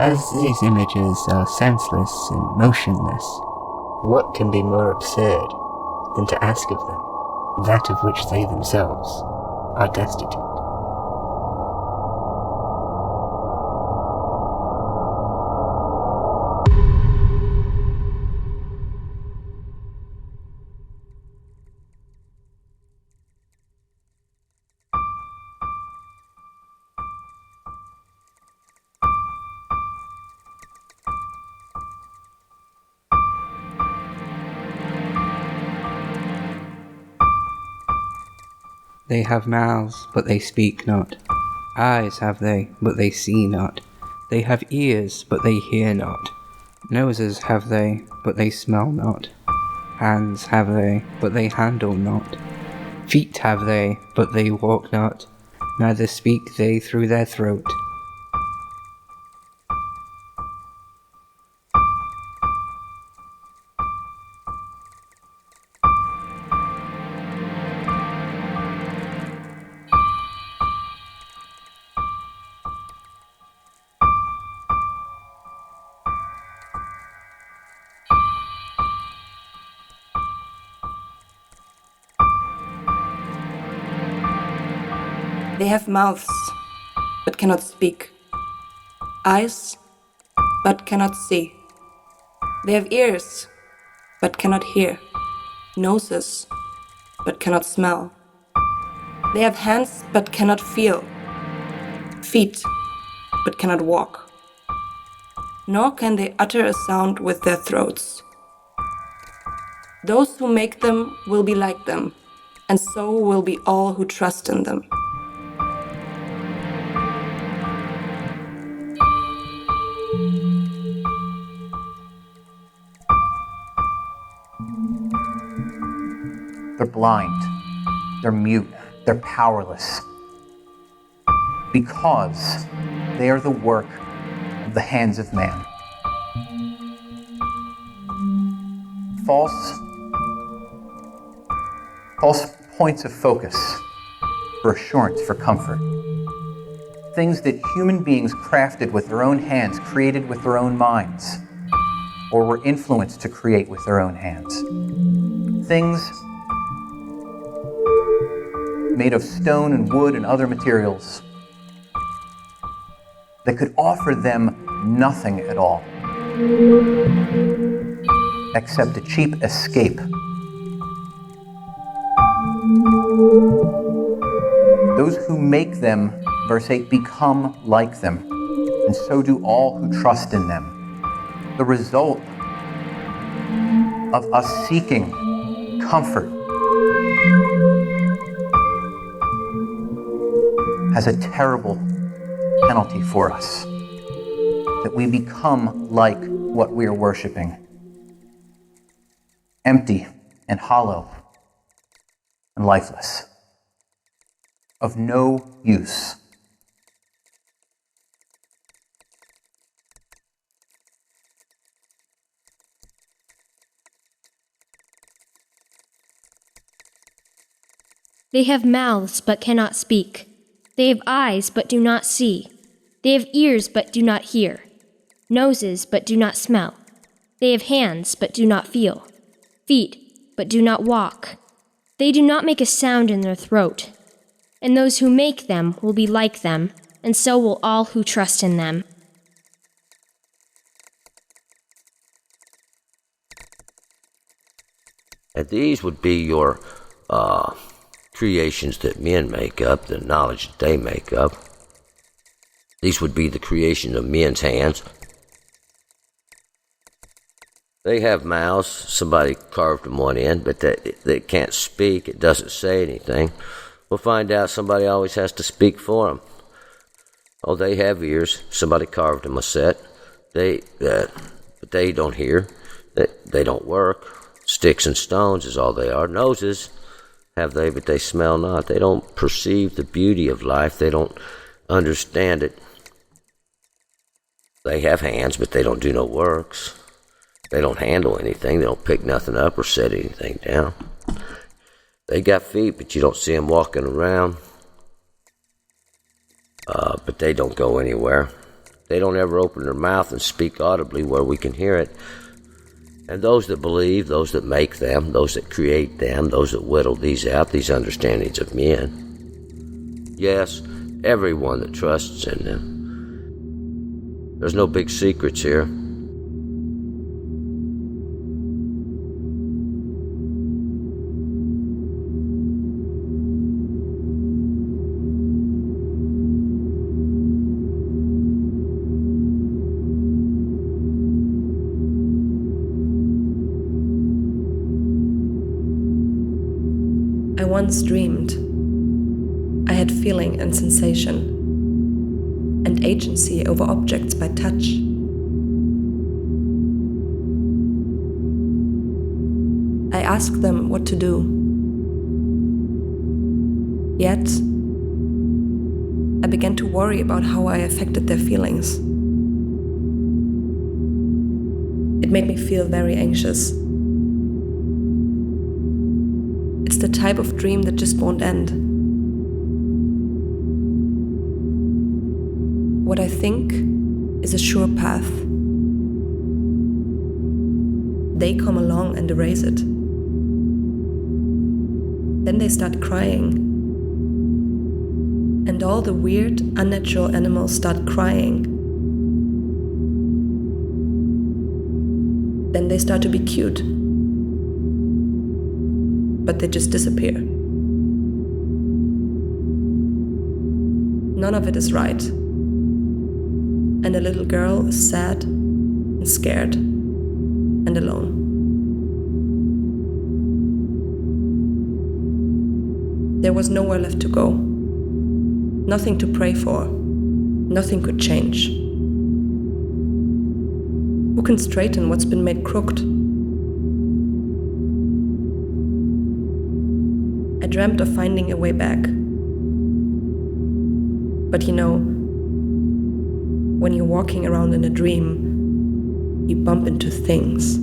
As these images are senseless and motionless, what can be more absurd than to ask of them that of which they themselves are destitute? They have mouths, but they speak not. Eyes have they, but they see not. They have ears, but they hear not. Noses have they, but they smell not. Hands have they, but they handle not. Feet have they, but they walk not. Neither speak they through their throat. They have mouths, but cannot speak. Eyes, but cannot see. They have ears, but cannot hear. Noses, but cannot smell. They have hands, but cannot feel. Feet, but cannot walk. Nor can they utter a sound with their throats. Those who make them will be like them, and so will be all who trust in them. They're blind, they're mute, they're powerless, because they are the work of the hands of man. False points of focus for assurance, for comfort. Things that human beings crafted with their own hands, created with their own minds, or were influenced to create with their own hands. Things made of stone and wood and other materials that could offer them nothing at all except a cheap escape. Those who make them, verse 8, become like them, and so do all who trust in them. The result of us seeking comfort has a terrible penalty for us, that we become like what we are worshiping, empty and hollow and lifeless, of no use. They have mouths but cannot speak. They have eyes but do not see. They have ears but do not hear. Noses but do not smell. They have hands but do not feel. Feet but do not walk. They do not make a sound in their throat. And those who make them will be like them, and so will all who trust in them. And these would be your creations that men make up, the knowledge that they make up. These would be the creation of men's hands. They have mouths. Somebody carved them one in, but they can't speak. It doesn't say anything. We'll find out somebody always has to speak for them. Oh, they have ears. Somebody carved them a set. But they don't hear. They don't work. Sticks and stones is all they are. Noses have they, but they smell not. They don't perceive the beauty of life. They don't understand it. They have hands, but they don't do no works. They don't handle anything. They don't pick nothing up or set anything down. They got feet, but you don't see them walking around. But they don't go anywhere. They don't ever open their mouth and speak audibly where we can hear it. And those that believe, those that make them, those that create them, those that whittle these out, these understandings of men. Yes, everyone that trusts in them. There's no big secrets here. I once dreamed. I had feeling and sensation, and agency over objects by touch. I asked them what to do. Yet, I began to worry about how I affected their feelings. It made me feel very anxious. It's the type of dream that just won't end. What I think is a sure path. They come along and erase it. Then they start crying. And all the weird, unnatural animals start crying. Then they start to be cute. But they just disappear. None of it is right. And a little girl is sad and scared and alone. There was nowhere left to go. Nothing to pray for. Nothing could change. Who can straighten what's been made crooked? I dreamt of finding a way back. But you know, when you're walking around in a dream, you bump into things.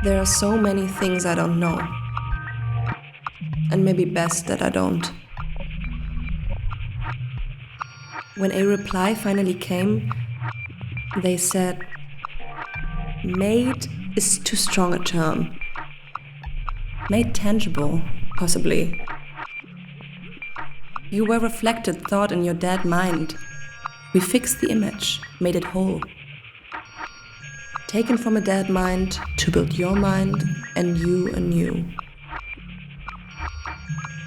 There are so many things I don't know. And maybe best that I don't. When a reply finally came, they said, "Made is too strong a term. Made tangible, possibly. You were reflected thought in your dead mind. We fixed the image, made it whole. Taken from a dead mind to build your mind and you anew.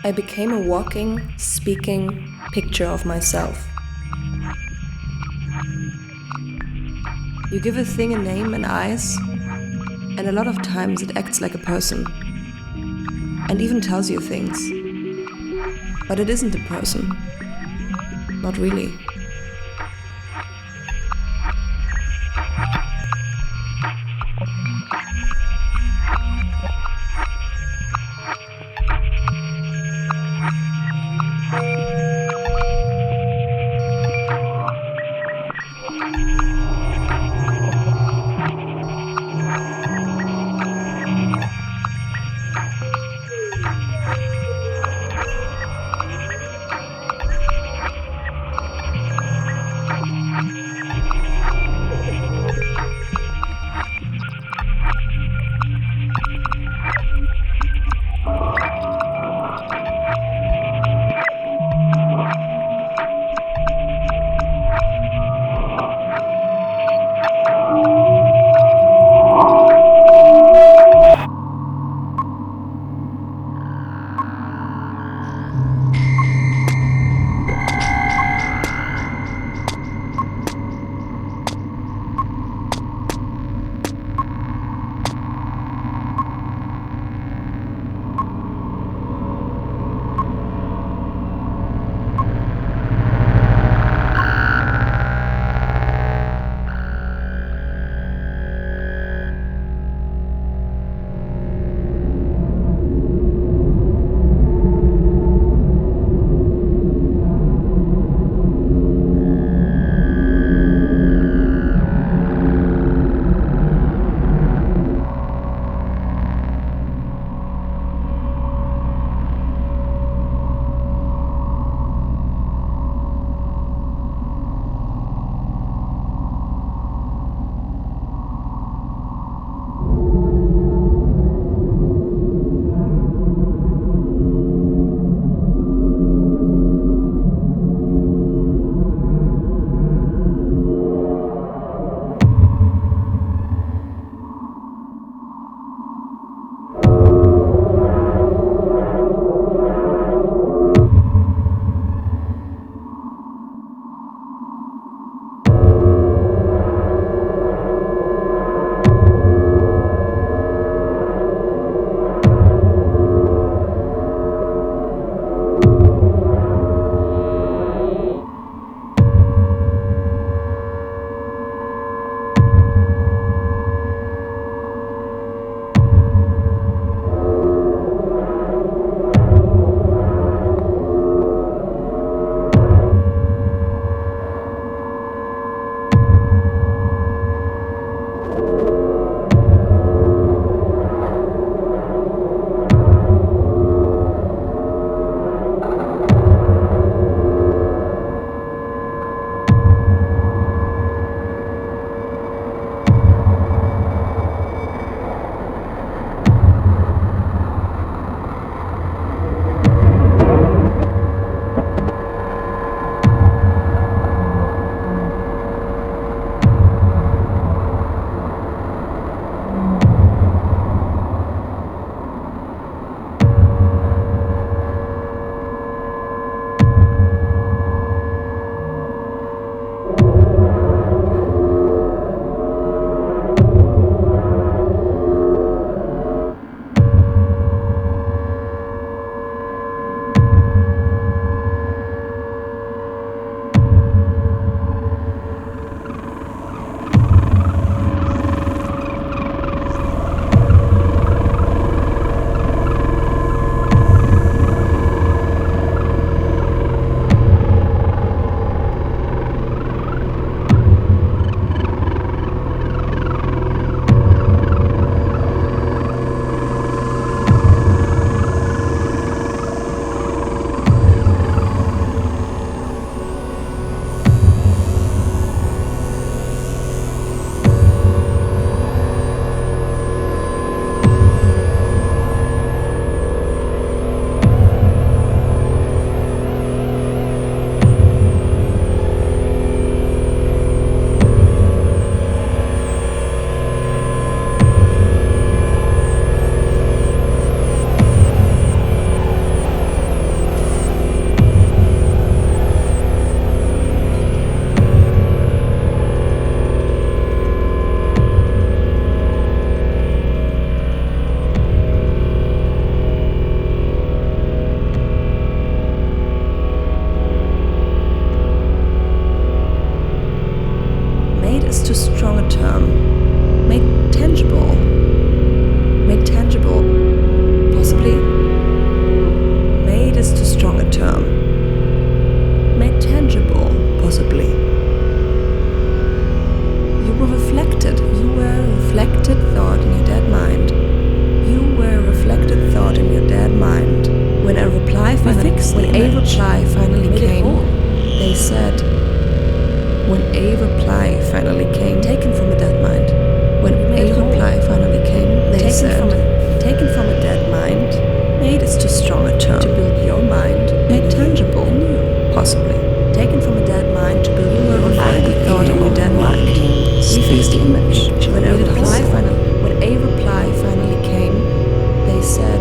I became a walking, speaking picture of myself. You give a thing a name and eyes, and a lot of times it acts like a person, and even tells you things. But it isn't a person. Not really. thought in your dead mind. When a reply finally came, they said, when a reply finally came, taken from a dead mind. When a reply finally came, they said, taken from a dead mind, made is too strong a term to build your mind, made tangible, possibly. Taken from a dead mind to build your own finally thought in your dead mind. Refix the image. When a reply finally came, they said,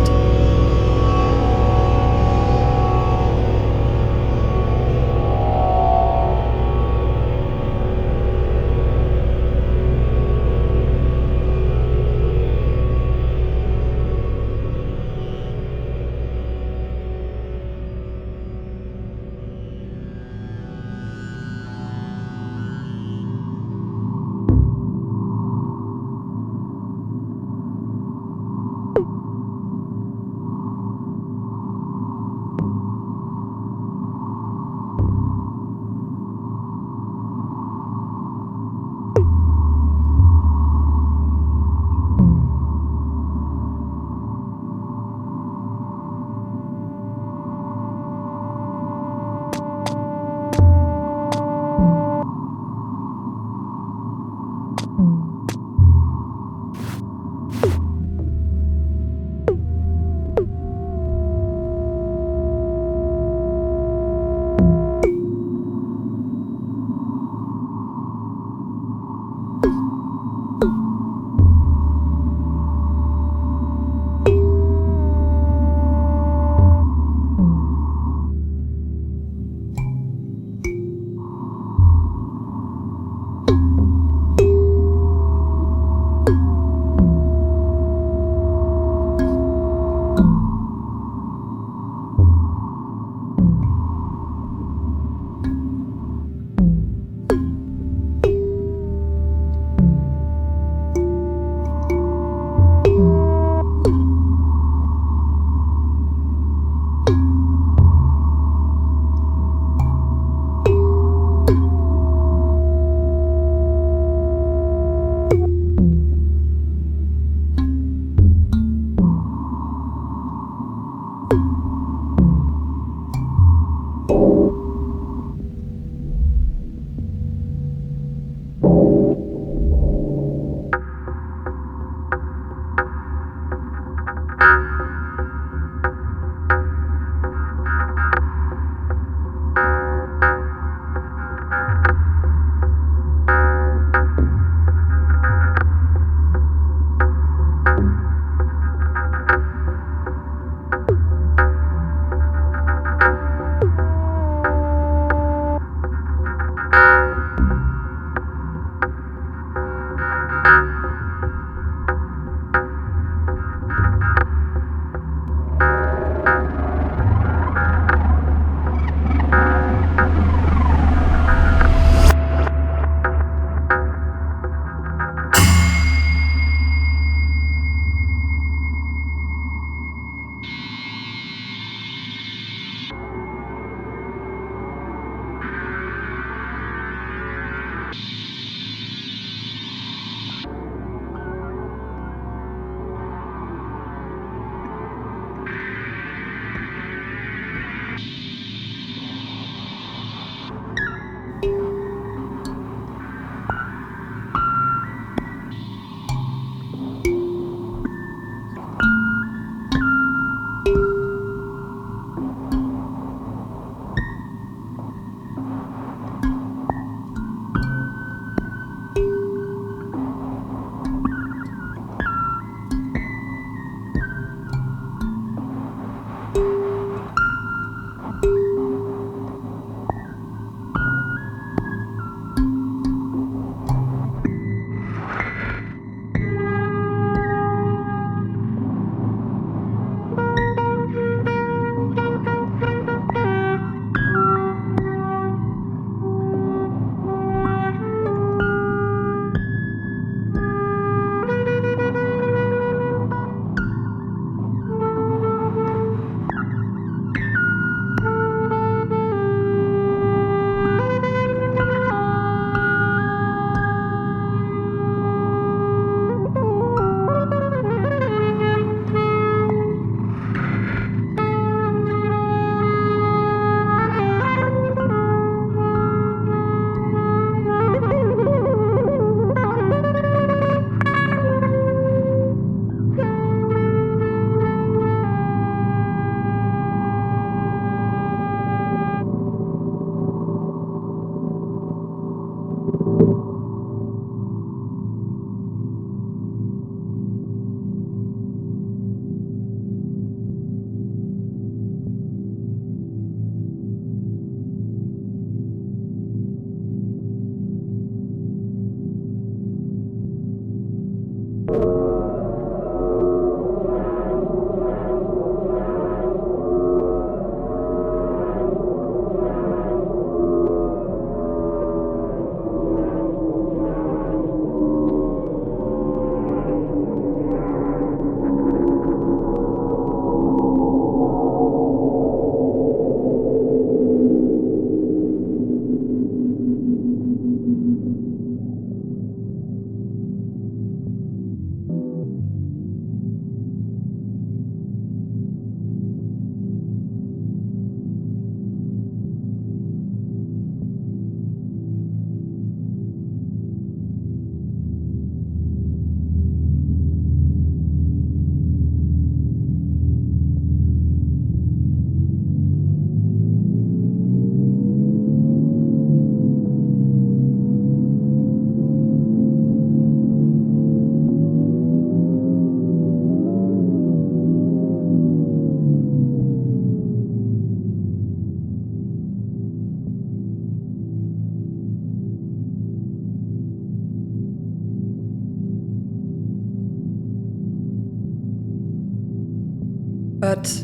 But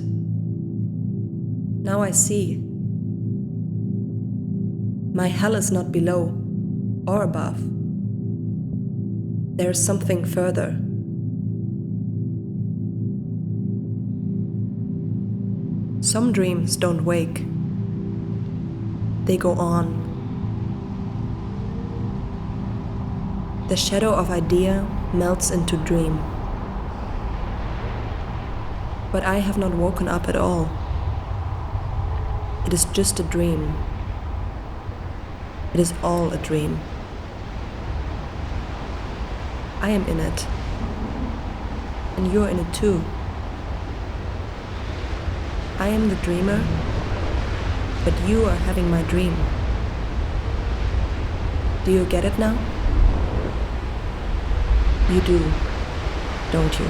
now I see. My hell is not below or above. There is something further. Some dreams don't wake. They go on. The shadow of idea melts into dream. But I have not woken up at all. It is just a dream. It is all a dream. I am in it. And you're in it too. I am the dreamer, but you are having my dream. Do you get it now? You do, don't you?